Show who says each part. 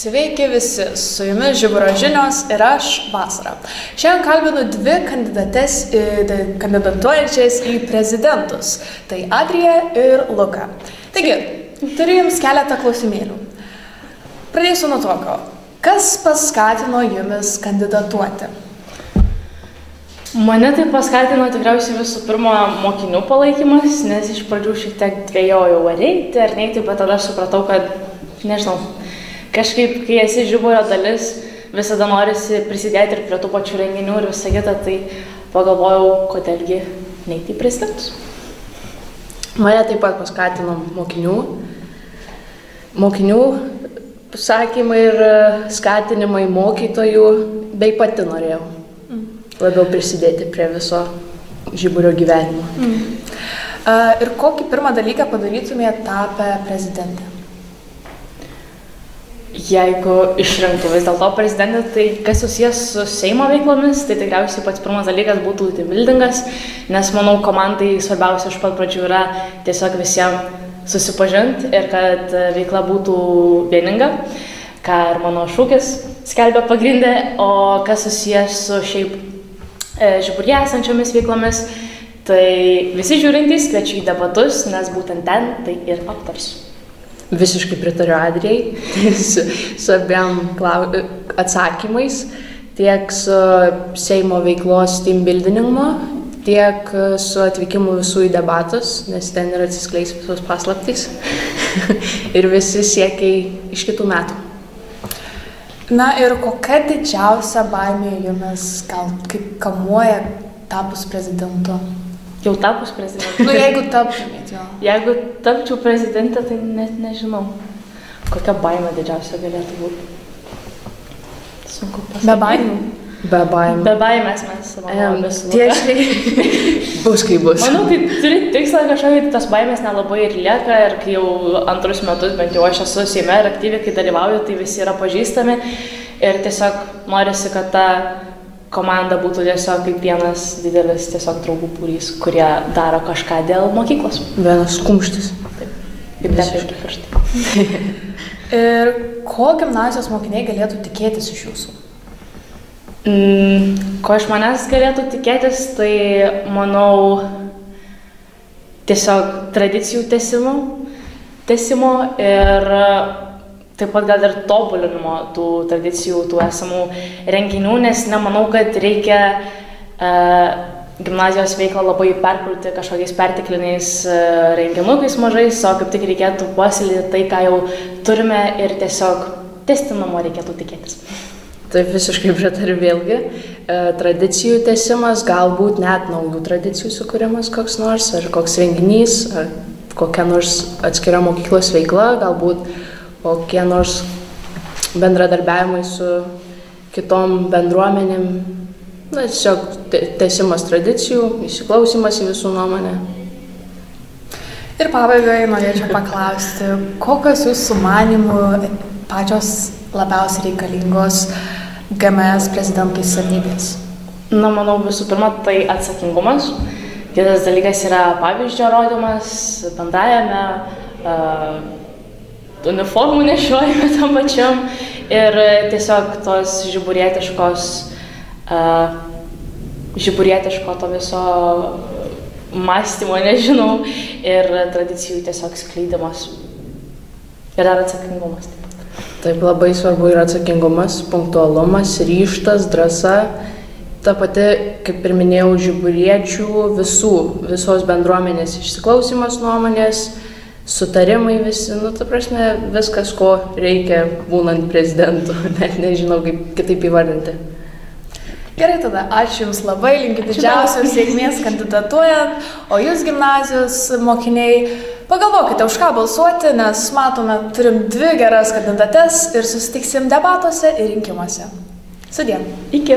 Speaker 1: Sveiki visi, su jumis Žiburio žinios ir aš Vasara. Šiandien kalbinu dvi kandidatuojančias į prezidentus. Tai Adrija ir Luka. Taigi, turiu jums keletą klausimėlių. Pradėsiu nuo tokio. Kas paskatino jumis kandidatuoti?
Speaker 2: Mane tai paskatino tikriausiai visų pirma mokinių palaikymas, nes iš pradžių šiek tiek dvejojau ar eiti, ar neiti, bet tada supratau, kad, nežinau, kažkaip, kai esi Žiburio dalis, visada norisi prisidėti ir prie tų pačių renginių ir visą kitą, tai pagalvojau, kodėlgi neiti į prezidentus.
Speaker 3: Mane taip pat paskatino mokinių pasakymai ir skatinimai mokytojų, bei pati norėjau labiau prisidėti prie viso Žiburio gyvenimo.
Speaker 1: Ir kokį pirmą dalyką padarytumėte tapę prezidentę?
Speaker 2: Jeigu išrinktų vis dėlto prezidentę, tai kas susijęs su Seimo veiklomis, tai tikriausiai pats pirmas dalykas būtų teambuildingas, nes manau, komandai svarbiausia iš pat pradžių yra tiesiog visiems susipažinti ir kad veikla būtų vieninga, ką ir mano šūkis skelbia pagrindė, o kas susijęs su šiaip Žiburyje esančiomis veiklomis, tai visi žiūrintys kviečiu į debatus, nes būtent ten tai ir aptarsiu.
Speaker 3: Visiškai pritariu Adrijai su abiem atsakymais, tiek su Seimo veiklos teambuildinimo, tiek su atvykimu visų į debatus, nes ten ir atsiskleis visos paslaptys ir visi siekiai iš kitų metų.
Speaker 1: Na ir kokia didžiausia baimė jumis gal kaip kamuoja tapus prezidentu?
Speaker 2: Jau tapus prezidentu?
Speaker 1: Jeigu taptumėt jo.
Speaker 2: Jeigu tapčiau prezidentę, tai net nežinau, kokia baimė didžiausia galėtų būti. Sunku pasakyti.
Speaker 1: Be baimių?
Speaker 3: Be baimės.
Speaker 2: Be baimės mes savanomis.
Speaker 3: Tiesiai bus kaip bus.
Speaker 2: Manau, kai turi tikslą kažkokį, tas baimės nelabai ir lieka ir kai jau antrus metus, bent jau aš esu Seime ir aktyviai, kai dalyvauju, tai visi yra pažįstami ir tiesiog norisi, kad ta komanda būtų tiesiog kaip vienas didelis tiesiog draugų būrys, kurie daro kažką dėl mokyklos.
Speaker 3: Vienas kumštis.
Speaker 2: Taip, kaip tepiški karštai.
Speaker 1: Ir ko gimnazijos mokiniai galėtų tikėtis iš jūsų?
Speaker 2: Ko iš manęs galėtų tikėtis, tai manau tiesiog tradicijų tęsimo ir taip pat gal ir tobulinimo tų tradicijų, tų esamų renginių, nes nemanau, kad reikia gimnazijos veiklą labai perkrūti kažkokiais pertekliniais renginukais mažais, o kaip tik reikėtų puoselėti tai, ką jau turime ir tiesiog tęstinumo reikėtų tikėtis.
Speaker 3: Taip, visiškai pritariu vėlgi. Tradicijų tęsimas, galbūt net naujų tradicijų sukūrimas koks nors, ar koks renginys, ar kokia nors atskira mokyklos veikla, galbūt kokie nors bendradarbiavimai su kitom bendruomenėm. Na, tiesiog tęsimas tradicijų, įsiklausimas į visų nuomonę.
Speaker 1: Ir pabaigai norėčiau paklausti, kokios jūsų manymų pačios labiausiai reikalingos GMS prezidentui savybės?
Speaker 2: Na, manau, visų pirma, tai atsakingumas. Kitas dalykas yra pavyzdžio rodymas, bendrajame, uniformų nešiojame tam pačiam ir tiesiog tos žiburietiško to viso mąstymo, nežinau, ir tradicijų tiesiog skleidimas. Ir dar atsakingumas.
Speaker 3: Taip, labai svarbu yra atsakingumas, punktualumas, ryžtas, drąsa. Ta pati, kaip ir minėjau, žiburiečių visos bendruomenės išsiklausimas nuomonės, sutarimai visi, ta prasme, viskas, ko reikia būnant prezidentu, net nežinau, kaip kitaip įvardinti.
Speaker 1: Gerai, tada ačiū Jums labai, linkiu didžiausios sėkmės kandidatuojant, o Jūs gimnazijos mokiniai pagalvokite, už ką balsuoti, nes matome, turim dvi geras kandidates ir susitiksim debatuose ir rinkimuose. Sudie.
Speaker 2: Iki.